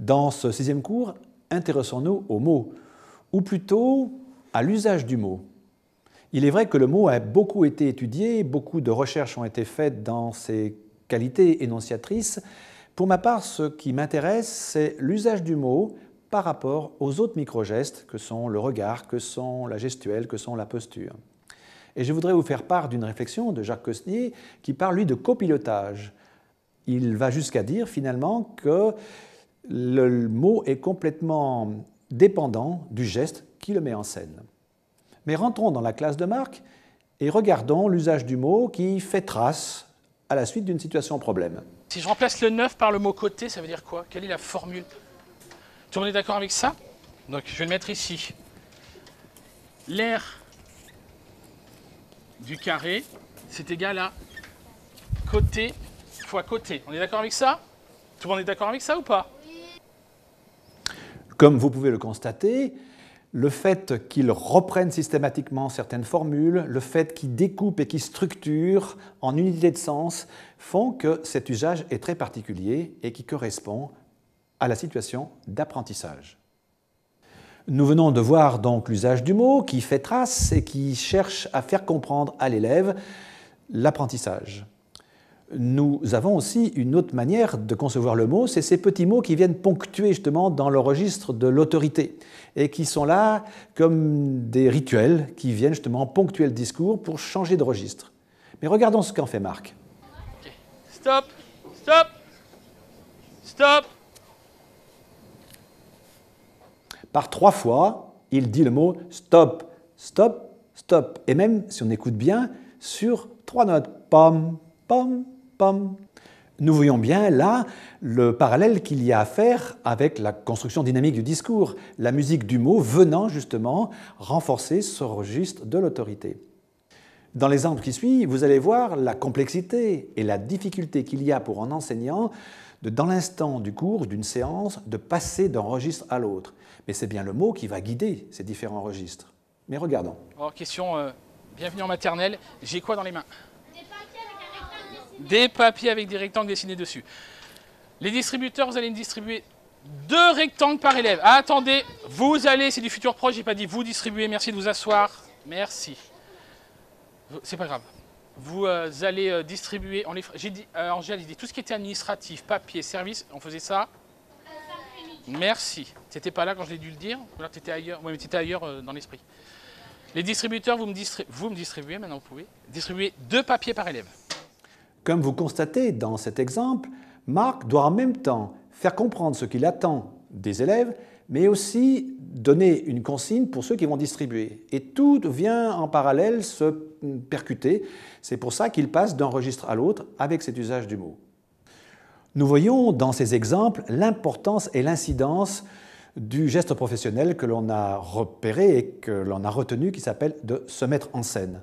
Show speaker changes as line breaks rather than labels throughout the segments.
Dans ce 6e cours, intéressons-nous aux mots, ou plutôt à l'usage du mot. Il est vrai que le mot a beaucoup été étudié, beaucoup de recherches ont été faites dans ses qualités énonciatrices. Pour ma part, ce qui m'intéresse, c'est l'usage du mot par rapport aux autres microgestes que sont le regard, que sont la gestuelle, que sont la posture. Et je voudrais vous faire part d'une réflexion de Jacques Cosnier qui parle, lui, de copilotage. Il va jusqu'à dire finalement que le mot est complètement dépendant du geste qui le met en scène. Mais rentrons dans la classe de Marc et regardons l'usage du mot qui fait trace à la suite d'une situation problème.
Si je remplace le 9 par le mot côté, ça veut dire quoi? Quelle est la formule? Tout le monde est d'accord avec ça? Donc je vais le mettre ici. L'aire du carré, c'est égal à côté fois côté. On est d'accord avec ça? Tout le monde est d'accord avec ça ou pas?
Comme vous pouvez le constater, le fait qu'il reprenne systématiquement certaines formules, le fait qu'il découpe et qu'il structure en unités de sens font que cet usage est très particulier et qui correspond à la situation d'apprentissage. Nous venons de voir donc l'usage du mot qui fait trace et qui cherche à faire comprendre à l'élève l'apprentissage. Nous avons aussi une autre manière de concevoir le mot, c'est ces petits mots qui viennent ponctuer justement dans le registre de l'autorité et qui sont là comme des rituels qui viennent justement ponctuer le discours pour changer de registre. Mais regardons ce qu'en fait Marc.
Okay. Stop, stop, stop.
Par 3 fois, il dit le mot stop, stop, stop. Et même, si on écoute bien, sur 3 notes. Pom, pom, pom. Nous voyons bien là le parallèle qu'il y a à faire avec la construction dynamique du discours, la musique du mot venant justement renforcer ce registre de l'autorité. Dans l'exemple qui suit, vous allez voir la complexité et la difficulté qu'il y a pour un enseignant dans l'instant du cours, d'une séance, de passer d'un registre à l'autre. Mais c'est bien le mot qui va guider ces différents registres. Mais regardons.
Oh, question, bienvenue en maternelle. J'ai quoi dans les mains? Des papiers avec des rectangles dessinés dessus. Les distributeurs, vous allez me distribuer 2 rectangles par élève. Ah, attendez, vous allez, c'est du futur proche, j'ai pas dit vous distribuer, merci de vous asseoir. Merci. C'est pas grave. Vous allez distribuer, j'ai dit, Angèle, j'ai dit tout ce qui était administratif, papier, service, on faisait ça. Merci. T'étais pas là quand je l'ai dû le dire? Ou alors t'étais ailleurs? Oui, mais t'étais ailleurs dans l'esprit. Les distributeurs, vous me distribuez, maintenant vous pouvez, distribuer 2 papiers par élève.
Comme vous constatez dans cet exemple, Marc doit en même temps faire comprendre ce qu'il attend des élèves, mais aussi donner une consigne pour ceux qui vont distribuer. Et tout vient en parallèle se percuter. C'est pour ça qu'il passe d'un registre à l'autre avec cet usage du mot. Nous voyons dans ces exemples l'importance et l'incidence du geste professionnel que l'on a repéré et que l'on a retenu, qui s'appelle de se mettre en scène.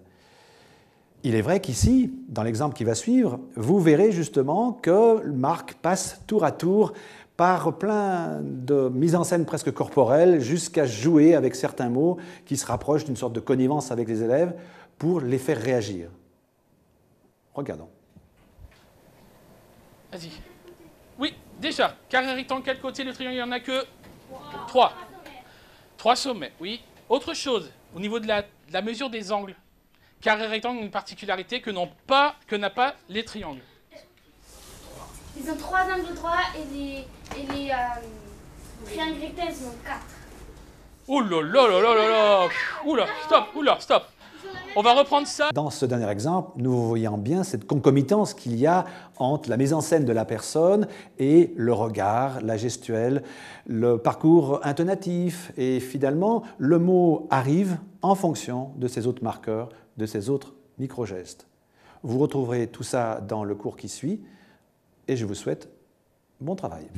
Il est vrai qu'ici, dans l'exemple qui va suivre, vous verrez justement que Marc passe tour à tour par plein de mises en scène presque corporelles jusqu'à jouer avec certains mots qui se rapprochent d'une sorte de connivence avec les élèves pour les faire réagir. Regardons.
Vas-y. Oui, déjà, carré rectangle, quel côté, le triangle, il n'y en a que 3. 3 sommets, oui. Autre chose, au niveau de la mesure des angles, carré rectangle a une particularité que n'a pas les triangles.
Ils ont 3 angles droits et les triangles rectangles, ils ont 4.
Ouh là là là là là là. Oula, stop, oula, stop. On va reprendre ça.
Dans ce dernier exemple, nous voyons bien cette concomitance qu'il y a entre la mise en scène de la personne et le regard, la gestuelle, le parcours intonatif. Et finalement, le mot arrive en fonction de ces autres marqueurs, de ces autres micro-gestes. Vous retrouverez tout ça dans le cours qui suit et je vous souhaite bon travail.